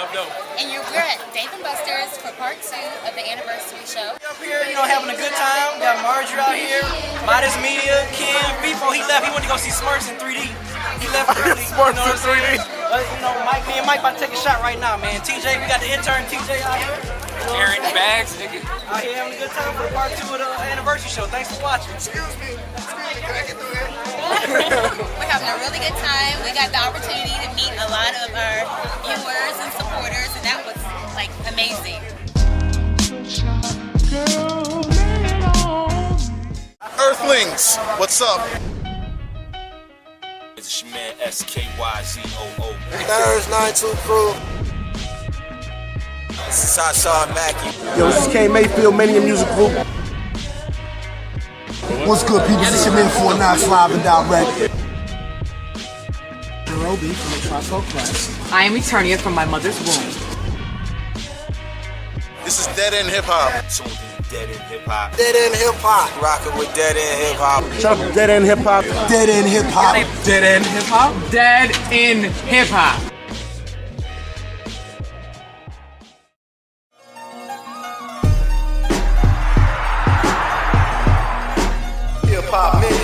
And we're at Dave & Buster's for part 2 of the anniversary show. Up here, having a good time. Got Marjorie out here, Midas Media, Kim, FIFO. He left. He went to go see Smurfs in 3D. He left early. Smurfs in 3D. Me and Mike about to take a shot right now, man. TJ, we got the intern TJ out here. Carrying the bags, nigga. Out here having a good time for part 2 of the anniversary show. Thanks for watching. Excuse me, can I get through here? We're having a really good time. We got the opportunity to meet a lot of our viewers and supporters, and that was like amazing. Earthlings, what's up? It's your man SKYZOO. There's 92 crew. This is Hassan Mackey. Yo, this is K Mayfield, Mania Music Group. What's good, people? This is your man 49 live and direct. Nairobi from the Trico Class. I am Eternia from my mother's womb. This is Dead End Hip Hop. Tuned in Dead End Hip Hop. Dead End Hip Hop. Rocking with Dead End Hip Hop. Shout out to Dead End Hip Hop. Dead End Hip Hop. Dead End Hip Hop. Dead in Hip Hop. Hip Hop Minute.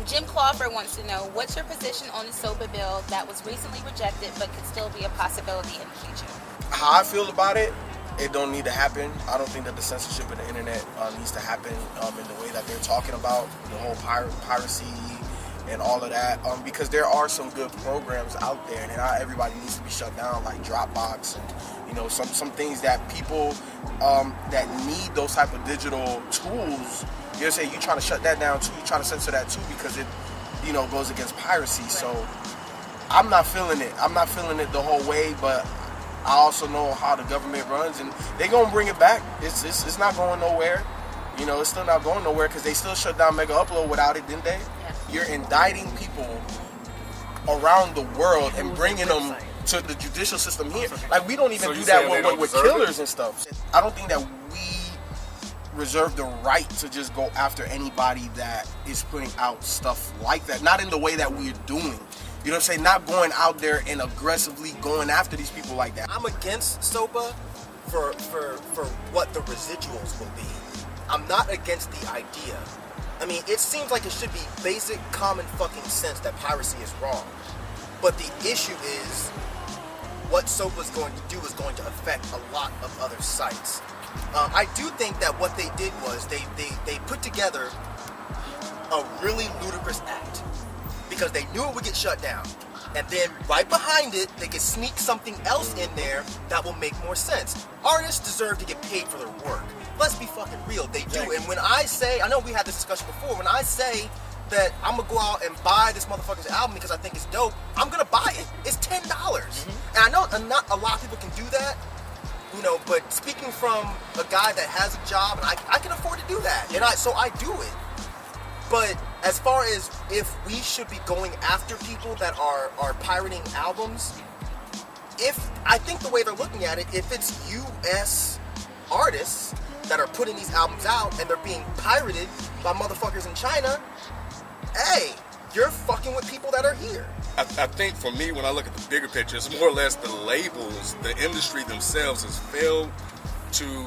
Jim Clawford wants to know, what's your position on the SOPA bill that was recently rejected but could still be a possibility in the future? How I feel about it, it don't need to happen. I don't think that the censorship of the internet needs to happen in the way that they're talking about, the whole piracy and all of that, because there are some good programs out there, and not everybody needs to be shut down, like Dropbox and some things that people that need those type of digital tools. You trying to shut that down too. You trying to censor that too because it, goes against piracy. So I'm not feeling it. I'm not feeling it the whole way, but I also know how the government runs, and they gonna bring it back. It's not going nowhere. It's still not going nowhere because they still shut down Mega Upload without it, didn't they? Yeah. You're indicting people around the world and bringing them to the judicial system here. Like, we don't even do that with killers and stuff. I don't think that we reserve the right to just go after anybody that is putting out stuff like that. Not in the way that we're doing. You know what I'm saying? Not going out there and aggressively going after these people like that. I'm against SOPA for what the residuals will be. I'm not against the idea. I mean, it seems like it should be basic common fucking sense that piracy is wrong. But the issue is what SOPA is going to do is going to affect a lot of other sites. I do think that what they did was they put together a really ludicrous act because they knew it would get shut down, and then right behind it they could sneak something else in there that will make more sense. Artists deserve to get paid for their work. Let's be fucking real, they do. And when I say, I know we had this discussion before, when I say that I'm gonna go out and buy this motherfucker's album because I think it's dope, I'm gonna buy it. It's $10. And I know not a lot of people can do that. But speaking from a guy that has a job, and I can afford to do that, and so I do it. But as far as if we should be going after people that are pirating albums, I think the way they're looking at it, if it's U.S. artists that are putting these albums out and they're being pirated by motherfuckers in China, hey, you're fucking with people that are here. I think for me, when I look at the bigger picture, it's more or less the labels, the industry themselves has failed to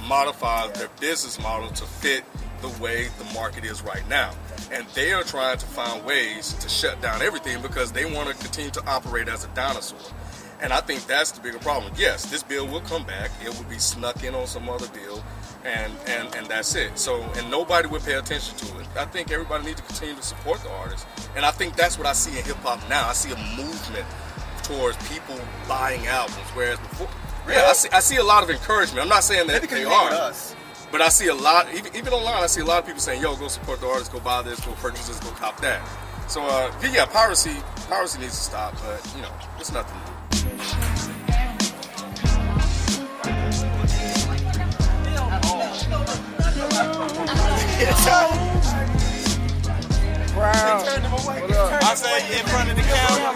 modify their business model to fit the way the market is right now. And they are trying to find ways to shut down everything because they want to continue to operate as a dinosaur. And I think that's the bigger problem. Yes, this bill will come back. It will be snuck in on some other bill, and that's it. So, and nobody will pay attention to it. I think everybody needs to continue to support the artists. And I think that's what I see in hip-hop now. I see a movement towards people buying albums, whereas before, yeah, I see a lot of encouragement. I'm not saying that they are, but I see a lot, even online, I see a lot of people saying, yo, go support the artists, go buy this, go purchase this, go cop that. So, yeah, piracy needs to stop, but, it's nothing new. I say in front of the camera.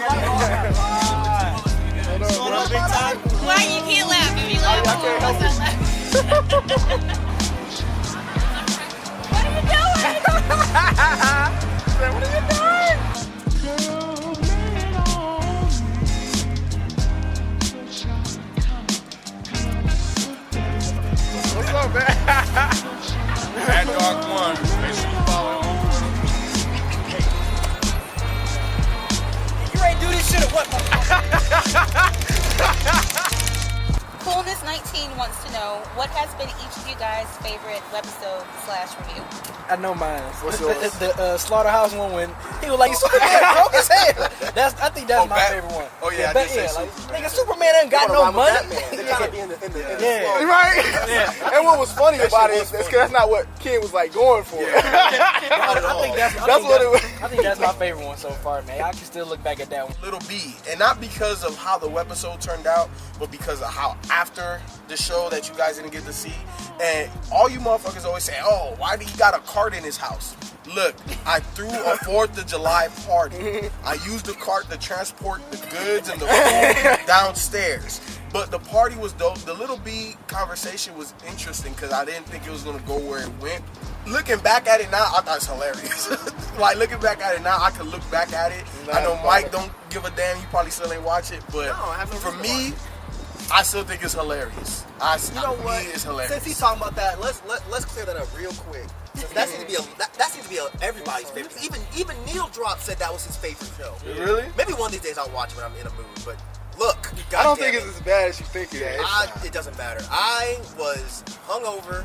Big time. Why you can't laugh? If you laugh, what are you doing? What are you doing? shit or what? Coolness 19 wants to know what has been each of you guys' favorite webisode / review. I know mine. What's yours? The Slaughterhouse one when he was like, Superman broke his head. I think that's my favorite one. Oh yeah, I did say like, Superman. nigga, Superman ain't got no money. They kind of be in the Yeah. Right? Yeah. And what was funny about it is that's not what Ken was like going for. I think that's my favorite one so far, man. I can still look back at that one. Little B, and not because of how the webisode turned out, but because of how after the show that you guys didn't get to see. And all you motherfuckers always say, oh, why did he got a cart in his house? Look, I threw a 4th of July party. I used the cart to transport the goods and the food downstairs. But the party was dope. The Little B conversation was interesting because I didn't think it was going to go where it went. Looking back at it now, I thought it's hilarious. Like, looking back at it now, I can look back at it. I know Mike don't give a damn. You probably still ain't watch it. But for me, I still think it's hilarious. You know what? It's hilarious. Since he's talking about that, let's clear that up real quick. That seems to be everybody's favorite. Even Neil Drop said that was his favorite show. Really? Maybe one of these days I'll watch it when I'm in a mood. But look, I don't think it's as bad as you think it is. It doesn't matter. I was hungover,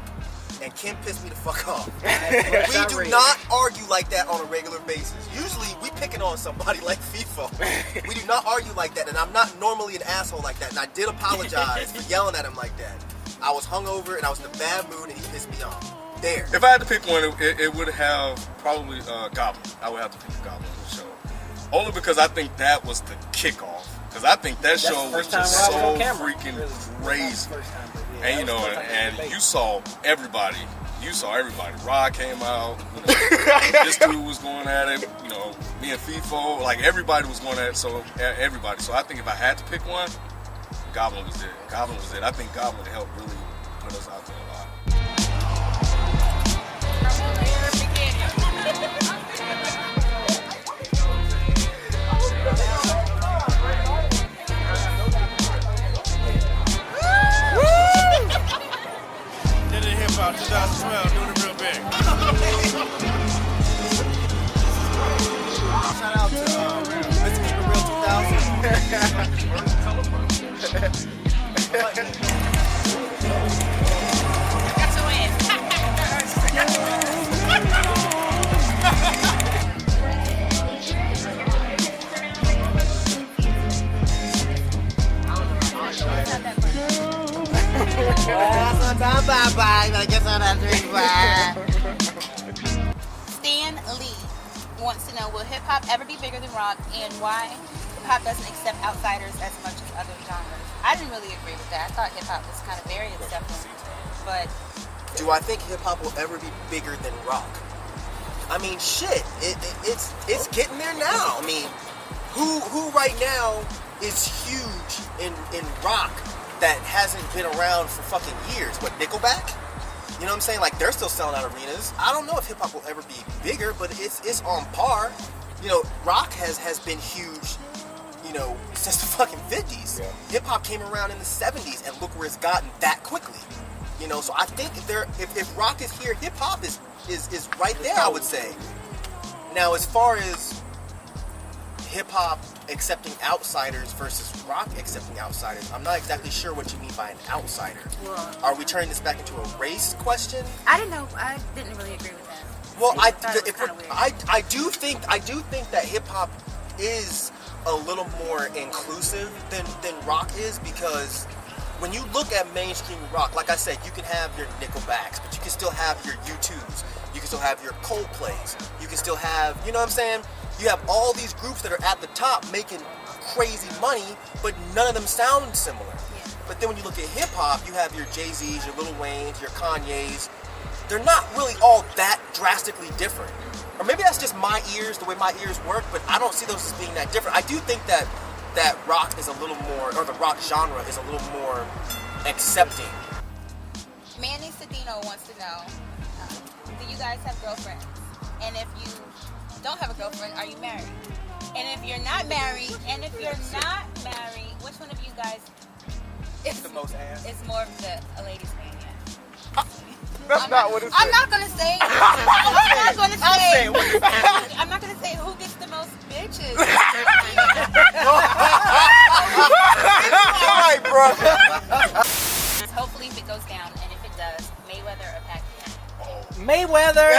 and Kim pissed me the fuck off. We do not argue like that on a regular basis. Usually we picking on somebody like FIFA. We do not argue like that, and I'm not normally an asshole like that. And I did apologize for yelling at him like that. I was hungover and I was in a bad mood, and he pissed me off. There. If I had to pick one, it would have probably Goblin. I would have to pick Goblin for sure. Only because I think that was the kickoff. Because I think that show was just so freaking crazy. And you know, and you saw everybody. Rod came out. This dude was going at it. You know, me and FIFO, like everybody was going at it. So everybody. So I think if I had to pick one, Goblin was it. I think Goblin helped really put us out there a lot. Did it hip hop 2012, doing it real big. Shout out to Mr. Keep It Real 2000. That's a win. Stan Lee wants to know, will hip-hop ever be bigger than rock, and why hip-hop doesn't accept outsiders as much as other genres? I didn't really agree with that. I thought hip-hop was kind of very accepting, but... Do I think hip-hop will ever be bigger than rock? I mean, shit, it's getting there now. I mean, who right now is huge in rock that hasn't been around for fucking years? What, Nickelback? You know what I'm saying? Like, they're still selling out arenas. I don't know if hip-hop will ever be bigger, but it's on par. You know, rock has been huge, you know, since the fucking 50s. Yeah. Hip-hop came around in the 70s, and look where it's gotten that quickly. You know, so I think if rock is here, hip-hop is right there, I would say. Now, as far as hip-hop accepting outsiders versus rock accepting outsiders, I'm not exactly sure what you mean by an outsider. Well, are we turning this back into a race question? I didn't know. I didn't really agree with that. Well, I do think that hip-hop is a little more inclusive than rock is, because when you look at mainstream rock, like I said, you can have your Nickelbacks, but you can still have your U2s, you can still have your Coldplays, you can still have, you know what I'm saying? You have all these groups that are at the top making crazy money, but none of them sound similar. Yeah. But then when you look at hip-hop, you have your Jay-Z's, your Lil Wayne's, your Kanye's. They're not really all that drastically different. Or maybe that's just my ears, the way my ears work, but I don't see those as being that different. I do think that rock is a little more, or the rock genre is a little more accepting. Manny Cedino wants to know, do you guys have girlfriends? And if you don't have a girlfriend, are you married? And if you're not married, which one of you guys is the most ass? It's more of a ladies' man, yeah. That's not what it's I'm not gonna say. I'm not gonna say who gets the most bitches. goes down, and if it does, Mayweather or Pacquiao? Mayweather.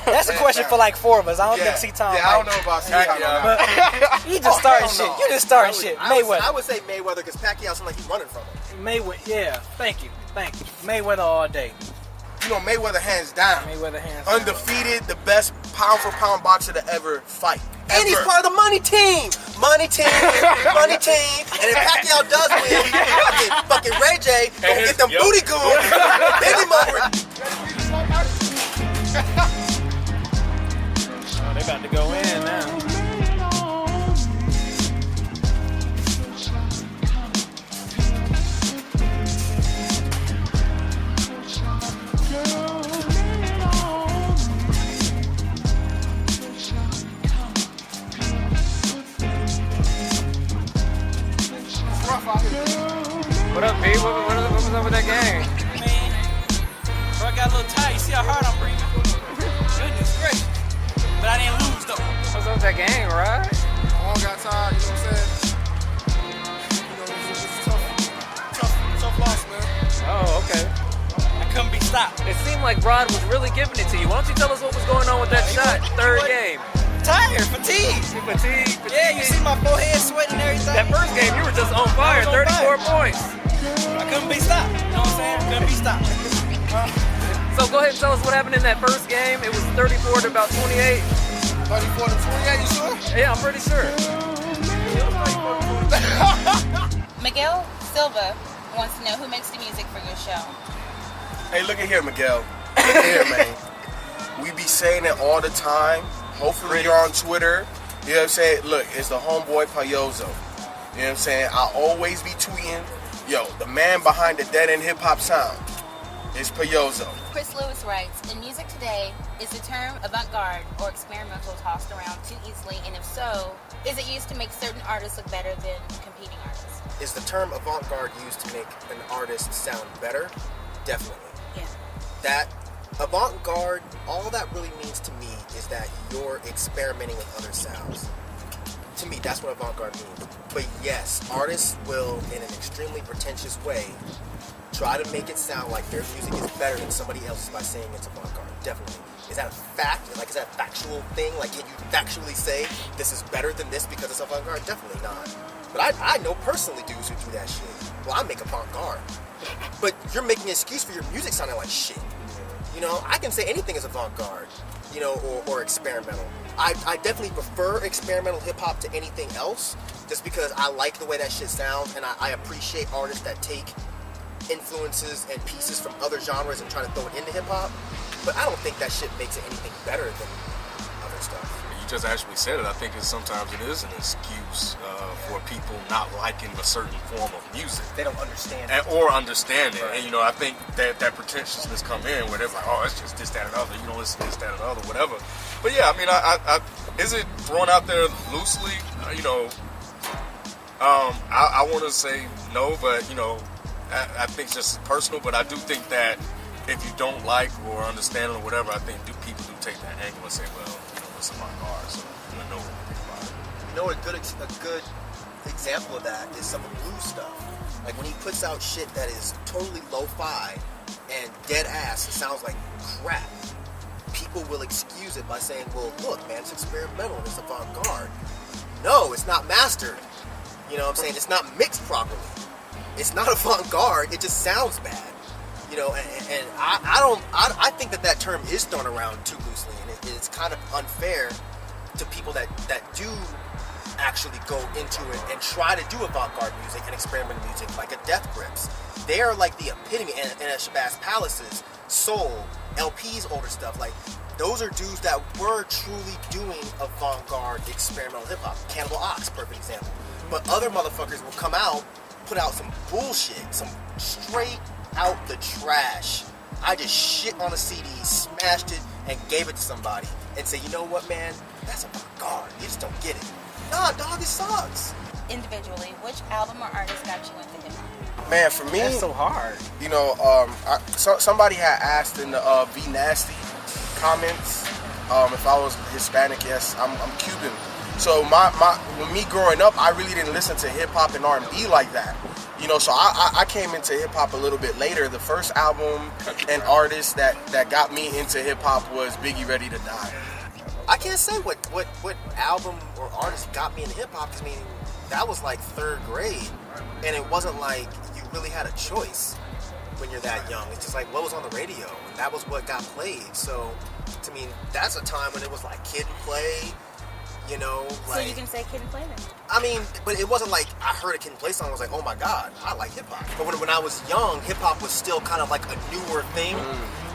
That's a question for like 4 of us. I don't think C-Tom. Yeah, I don't know about C-Tom. But you just starting shit. You just starting shit. Mayweather. I would say Mayweather because Pacquiao seems like he's running from him. Mayweather. Yeah. Thank you. Mayweather all day. You know, Mayweather hands down. Undefeated, the best pound for pound boxer to ever fight. And he's part of the money team. Money team. And if Pacquiao does win, fucking Ray J gonna get them booty goons. Baby mother. Oh, they about to go in now. What up, B? What was up with that game? Man, bro, I got a little tight. You see how hard I'm breathing? Goodness gracious. But I didn't lose, though. What's up with that game, right? All got tired, you know what I'm saying? You know, it's a tough loss, man. Oh, okay. I couldn't be stopped. It seemed like Rod was really giving it to you. Why don't you tell us what was going on with that shot? Third game. Tired, fatigue. Yeah, you see my forehead sweating and everything. That first game, you were just on fire. 34 points. I couldn't be stopped. You know what I'm saying? Couldn't be stopped. So go ahead and tell us what happened in that first game. It was 34 to about 28. 34 to 28, you sure? Yeah, I'm pretty sure. Miguel Silva wants to know who makes the music for your show. Hey, look at here, Miguel. Look at here, man. We be saying it all the time. Hopefully you're on Twitter. You know what I'm saying? Look, it's the homeboy Payozo. You know what I'm saying? I'll always be tweeting. Yo, the man behind the dead end hip hop sound is Payozo. Chris Lewis writes, in music today, is the term avant-garde or experimental tossed around too easily? And if so, is it used to make certain artists look better than competing artists? Is the term avant-garde used to make an artist sound better? Definitely. Yeah. That avant-garde, all that really means to me is that you're experimenting with other sounds. To me, that's what avant-garde means. But yes, artists will, in an extremely pretentious way, try to make it sound like their music is better than somebody else's by saying it's avant-garde. Definitely. Is that a fact? Like, is that a factual thing? Like, can you factually say this is better than this because it's avant-garde? Definitely not. But I know personally dudes who do that shit. Well, I make avant-garde. But you're making an excuse for your music sounding like shit. You know, I can say anything is avant-garde, you know, or experimental. I definitely prefer experimental hip-hop to anything else, just because I like the way that shit sounds, and I appreciate artists that take influences and pieces from other genres and try to throw it into hip-hop. But I don't think that shit makes it anything better than other stuff. You just actually said it. I think sometimes it is an excuse for people not liking a certain form of music. They don't understand it. Or understand it. Right. And, you know, I think that pretentiousness come in where they're like, oh, it's just this, that, and other. You don't listen to this, that, and other, whatever. But, yeah, I mean, I is it thrown out there loosely? You know, I want to say no, but, you know, I think it's just personal. But I do think that if you don't like or understand it or whatever, I think people do take that angle and say, well, you know, it's avant-garde, so you know what to think about it. You know, a good example of that is some of the blues stuff. Like when he puts out shit that is totally lo-fi and dead ass, it sounds like crap. People will excuse it by saying, well, look, man, it's experimental and it's avant-garde. No, it's not mastered. You know what I'm saying? It's not mixed properly. It's not avant-garde. It just sounds bad. You know, and I think that term is thrown around too loosely, and it's kind of unfair to people that do actually go into it and try to do avant-garde music and experimental music, like a Death Grips. They are like the epitome, and a Shabazz Palace's Soul, LP's older stuff, like those are dudes that were truly doing avant-garde experimental hip-hop. Cannibal Ox, perfect example. But other motherfuckers will come out, put out some bullshit, some straight out the trash. I just shit on a CD, smashed it, and gave it to somebody and say, you know what, man, that's avant-garde. You just don't get it. Nah, dog, it sucks. Individually, which album or artist got you into hip-hop? Man, for me, That's so hard. You know, somebody had asked in the V Nasty comments if I was Hispanic. Yes, I'm Cuban. So when me growing up, I really didn't listen to hip hop and R&B like that. You know, so I came into hip hop a little bit later. The first album and artist that got me into hip hop was Biggie Ready to Die. I can't say what album or artist got me into hip hop. I mean, that was like 3rd grade, and it wasn't like you really had a choice when you're that young. It's just like what was on the radio, and that was what got played. So, to me, that's a time when it was like Kid and Play, you know. Like, so you can say Kid and Play then? I mean, but it wasn't like I heard a Kid and Play song and was like, oh my god, I like hip hop. But when I was young, hip hop was still kind of like a newer thing.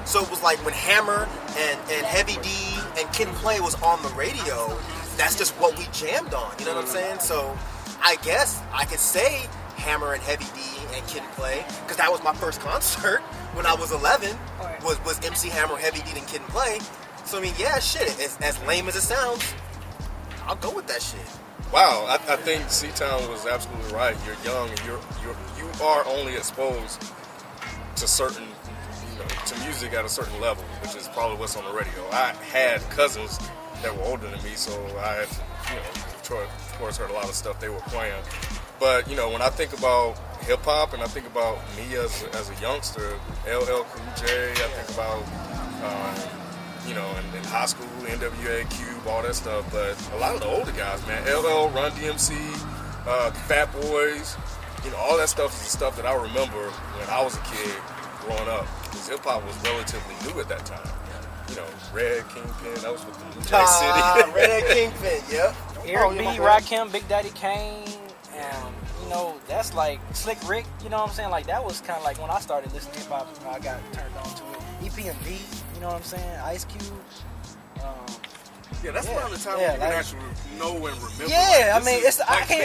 So it was like when Hammer and Heavy D and Kid and Play was on the radio, that's just what we jammed on. You know what I'm saying? So I guess I could say Hammer and Heavy D and Kid and Play, because that was my first concert when I was 11, was MC Hammer, Heavy D, and Kid and Play. So I mean, yeah, shit, as lame as it sounds, I'll go with that shit. Wow, I think C-Town was absolutely right. You're young, and you are only exposed to certain, to music at a certain level, which is probably what's on the radio. I had cousins that were older than me, so I had to, of course, heard a lot of stuff they were playing. But when I think about hip hop and I think about me as a youngster, LL Cool J, I think about in high school, NWA, Cube, all that stuff. But a lot of the older guys, man, LL, Run DMC, Fat Boys, all that stuff is the stuff that I remember when I was a kid growing up. Because hip hop was relatively new at that time. Red Kingpin, that was with the New Jack City. Red Kingpin, yep. Eric B, Rakim, Big Daddy Kane, and that's like Slick Rick. You know what I'm saying? Like that was kind of like when I started listening to hip hop. I got turned on to it. EPMD, you know what I'm saying? Ice Cube. Yeah, that's around the time when you can actually know and remember. Yeah, I mean,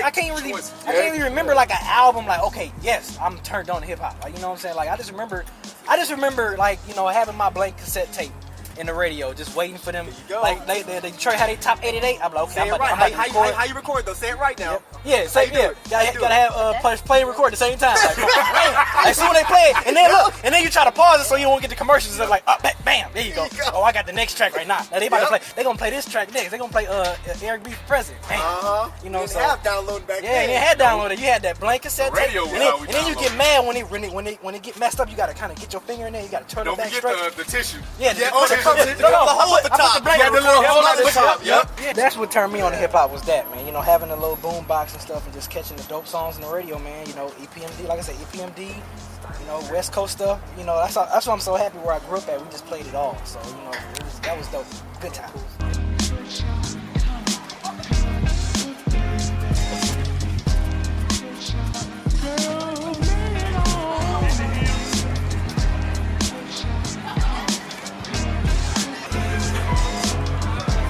I can't really remember like an album. Like, okay, yes, I'm turned on to hip hop. Like, you know what I'm saying? Like, I just remember like having my blank cassette tape in the radio, just waiting for them. Like they Detroit had their top 88. I'm like, okay, say it right. How you record though? Say it right now. Yeah, say it. Gotta have play and record at the same time. Like, as soon as they play it, and then look, and then you try to pause it so you won't get the commercials. It's like, bam, there you go. Oh, I got the next track right now. Now they about to play. They gonna play this track next. They gonna play Eric B. President. Bam. You know, so have downloaded back then. Yeah, and they had downloaded. You had that blank cassette tape. And then you get mad when it get messed up. You gotta kind of get your finger in there. You gotta turn it back straight. Don't forget the tissue. Yeah. The top. Yeah, the little hole at the top. Yep. That's what turned me on to hip hop was that, man. Having a little boom box and stuff and just catching the dope songs on the radio, man. EPMD, like I said, EPMD, West Coast stuff. That's why I'm so happy where I grew up at. We just played it all. So, that was dope. Good time.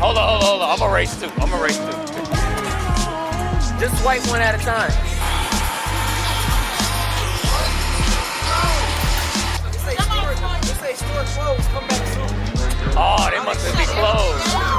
Hold on. I'm gonna race too. Just swipe one at a time. Just say store closed. Come back soon. Oh, they must be closed.